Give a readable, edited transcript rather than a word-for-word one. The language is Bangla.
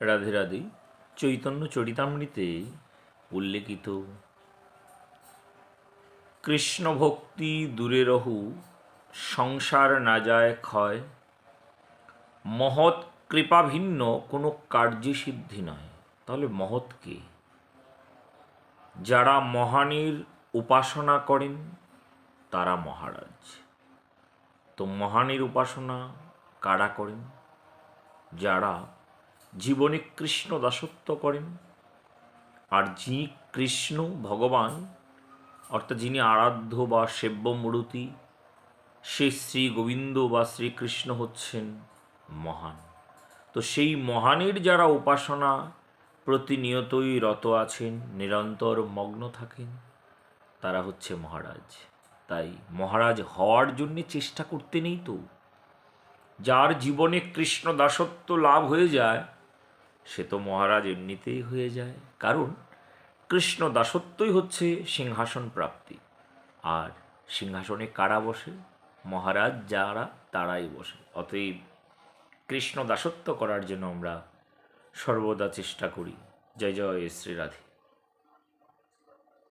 রাধে রাধে। চৈতন্য চরিতামৃতে উল্লেখিত কৃষ্ণ ভক্তি দূরে রহু, সংসার না যায় ক্ষয়, মহৎ কৃপা ভিন্ন কোনো কার্য সিদ্ধি নয়। তাহলে মহৎ কে? যারা মহানের উপাসনা করেন তারা মহারাজ। তো মহানের উপাসনা কারা করেন? যারা জীবনে কৃষ্ণ দাসত্ব করেন। আর যিনি কৃষ্ণ ভগবান, অর্থাৎ যিনি আরাধ্য বা সেব্য মূর্তি, সে শ্রী গোবিন্দ বা শ্রীকৃষ্ণ হচ্ছেন মহান। তো সেই মহানের যারা উপাসনা প্রতিনিয়তই রত আছেন, নিরন্তর মগ্ন থাকেন, তারা হচ্ছে মহারাজ। তাই মহারাজ হওয়ার জন্যে চেষ্টা করতে নেই তো। যার জীবনে কৃষ্ণ দাসত্ব লাভ হয়ে যায় সে তো মহারাজ এমনিতেই হয়ে যায়। কারণ কৃষ্ণ দাসত্বই হচ্ছে সিংহাসন প্রাপ্তি। আর সিংহাসনে কারা বসে? মহারাজ যারা, তারাই বসে। অতএব কৃষ্ণ দাসত্ব করার জন্য আমরা সর্বদা চেষ্টা করি। জয় জয় শ্রী রাধে।